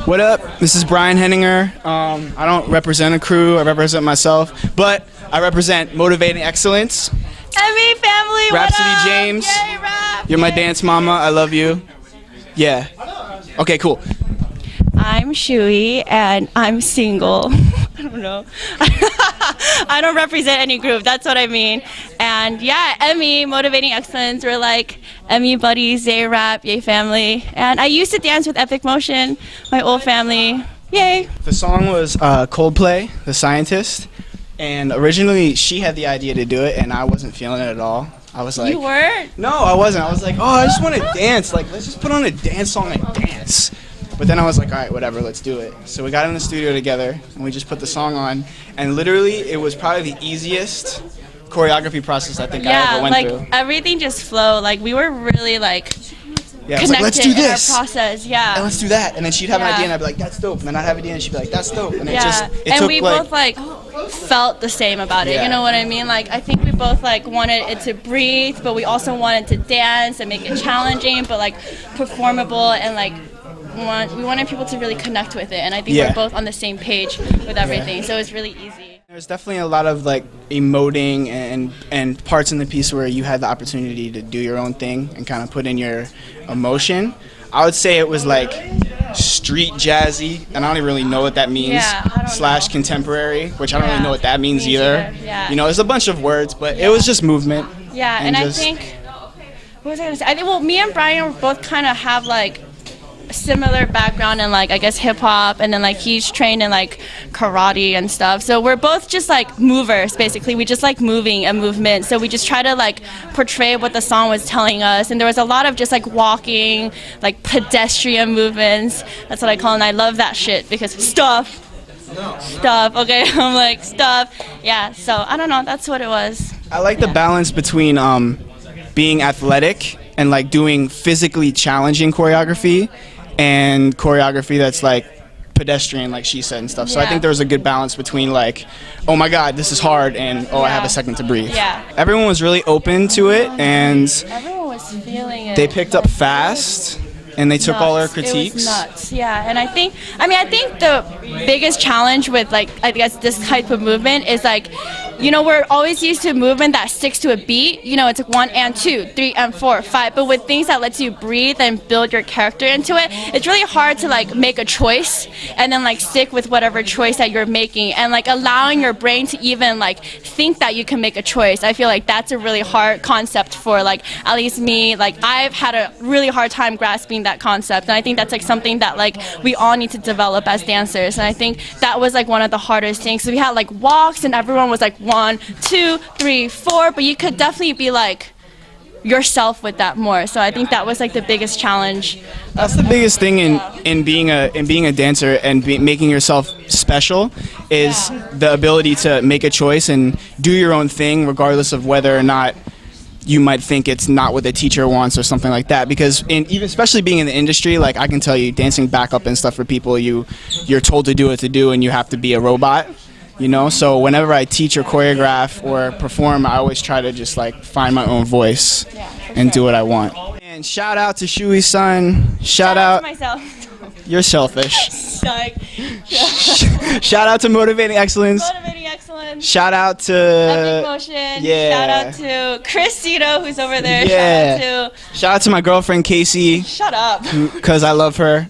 What up? This is Brian Henninger. I don't represent a crew, I represent myself, but I represent Motivating Excellence. E.P.I.C family, Rhapsody what up? James, Yay, rap, you're my yay. dance mama, I love you. Yeah. Okay, cool. I'm Shoey and I'm single. I don't know. I don't represent any group, that's what I mean. And yeah, Emmy, Motivating Excellence, we're like Emmy buddies, yay rap, yay family. And I used to dance with Epic Motion, my old family, yay. The song was Coldplay, The Scientist, and originally she had the idea to do it and I wasn't feeling it at all. I was like, You weren't? No, I wasn't. I was like, oh, I just want to dance. Like, let's just put on a dance song and dance. But then I was like, all right, whatever, let's do it. So we got in the studio together, and we just put the song on. And literally, it was probably the easiest choreography process I think I ever went through. Yeah, like everything just flowed. Like we were really like Yeah, I was like, let's do connected in our this. process. Yeah. And let's do that. And then she'd have an Yeah. idea, and I'd be like, that's dope. And then I'd have an idea, and she'd be like, that's dope. And Yeah, it and took we both like felt the same about it. Yeah. You know what I mean? Like I think we both like wanted it to breathe, but we also wanted to dance and make it challenging, but like performable and like we wanted people to really connect with it. And I think Yeah. we're both on the same page with everything, so it's really easy. There's definitely a lot of like emoting and parts in the piece where you had the opportunity to do your own thing and kind of put in your emotion. I would say it was like street jazzy, and I don't even really know what that means. Yeah, I don't slash know. contemporary, which I don't really Yeah, know what that means me either. either, yeah. You know, there's a bunch of words, but it was just movement. Yeah, and I just- think what was I gonna say? I think well, me and Brian both kind of have like a similar background in like I guess hip hop, and then like he's trained in like karate and stuff. So we're both just like movers basically. We just like moving and movement. So we just try to like portray what the song was telling us. And there was a lot of just like walking, like pedestrian movements. That's what I call it. And I love that shit because stuff. Okay, I'm like stuff. Yeah. So I don't know. That's what it was. I like the balance between being athletic and like doing physically challenging choreography and choreography that's like pedestrian, like she said and stuff. So I Yeah. think there was a good balance between like, oh my God, this is hard, and oh, I have a second to breathe. Yeah. Everyone was really open to it, and Everyone was feeling it. they picked up fast, and they took all our Nuts. critiques. It was nuts, yeah. And I think the biggest challenge with like I guess this type of movement is like, you know, we're always used to movement that sticks to a beat. You know, it's like 1 and 2, 3 and 4, 5. But with things that lets you breathe and build your character into it, it's really hard to like make a choice and then like stick with whatever choice that you're making, and like allowing your brain to even like think that you can make a choice. I feel like that's a really hard concept for like at least me. Like I've had a really hard time grasping that concept, and I think that's like something that like we all need to develop as dancers. And I think that was like one of the hardest things. So we had like walks, and everyone was like 1, 2, 3, 4, but you could definitely be like yourself with that more. So I think that was like the biggest challenge. That's the biggest thing in being a dancer and making yourself special is the ability to make a choice and do your own thing, regardless of whether or not you might think it's not what the teacher wants or something like that. Because even especially being in the industry, like I can tell you, dancing backup and stuff for people, you're told to do what to do, and you have to be a robot. You know, so whenever I teach or choreograph or perform, I always try to just like find my own voice and do what I want. And shout out to Shoey Sun. Shout out to myself. You're selfish. Psych. Shout out to Motivating Excellence. Motivating Excellence. Shout out to Epic Motion. yeah. Shout out to Chris Cito, who's over there. Yeah. Shout out to my girlfriend Casey, Shut up. because I love her.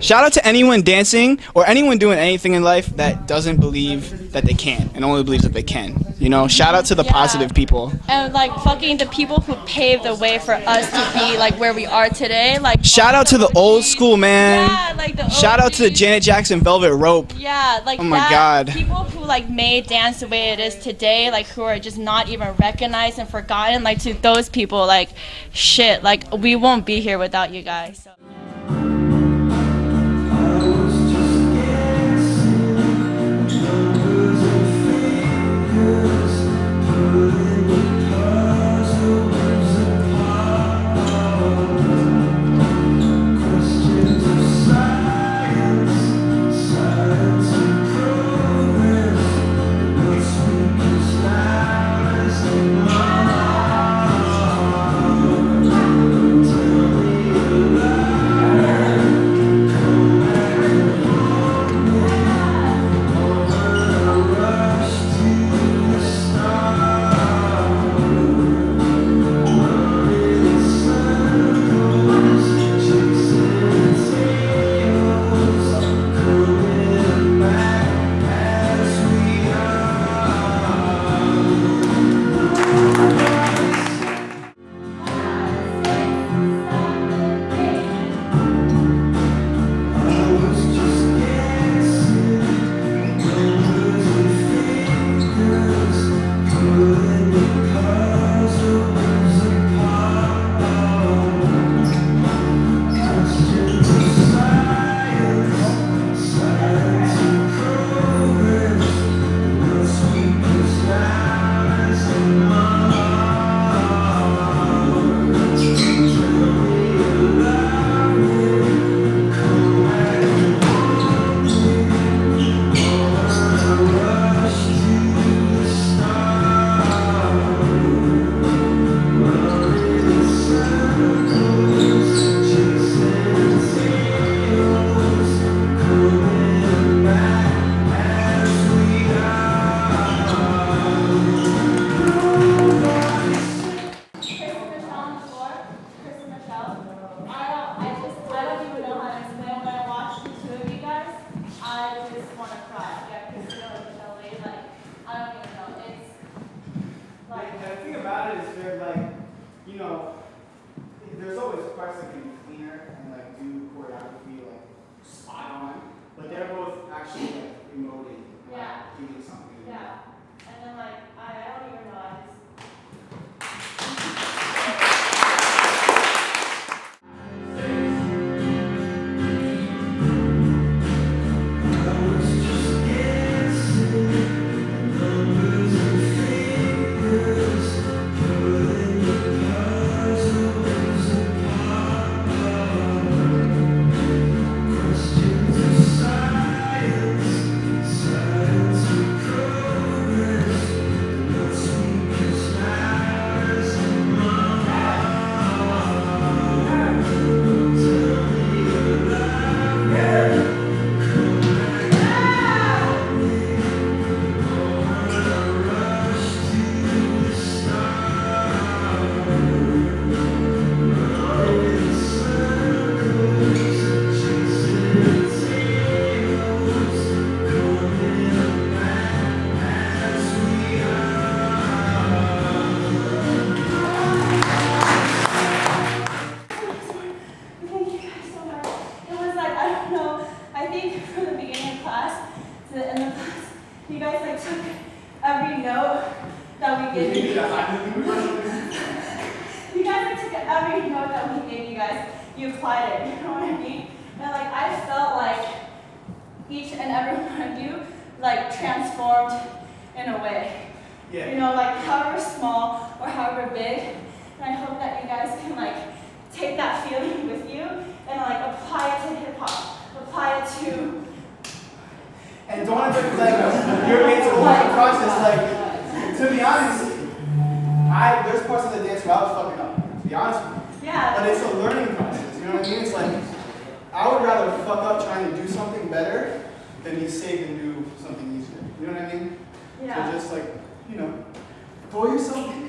Shout out to anyone dancing or anyone doing anything in life that doesn't believe that they can and only believes that they can. You know, shout out to the Yeah. positive people. And like fucking the people who paved the way for us to be like where we are today. Like Shout out to the old school, man. Yeah, like the Shout out to the OGs. Janet Jackson Velvet Rope. Yeah, like Oh my that, God. people who like made dance the way it is today, like who are just not even recognized and forgotten, like to those people, like shit, like we won't be here without you guys. So. that is they're like, you know, there's always parts that can be cleaner and like do choreography like spot on, but they're both actually like emoting, like, doing something. Yeah. And then like I don't even know. I just you guys like took every note that we gave you. You guys like took every note that we gave you guys. You applied it. You know what I mean? And like I felt like each and every one of you like transformed in a way. Yeah. You know, like however small or however big. And I hope that you guys can like take that feeling with you and like apply it to hip hop. Apply it to. And don't ever like you're made to work the process. Like to be honest, there's parts of the dance where I was fucking up. To be honest with you. Yeah. But it's a learning process. You know what I mean? It's like I would rather fuck up trying to do something better than be safe and do something easier. You know what I mean? Yeah. So just like, you know, pull yourself in.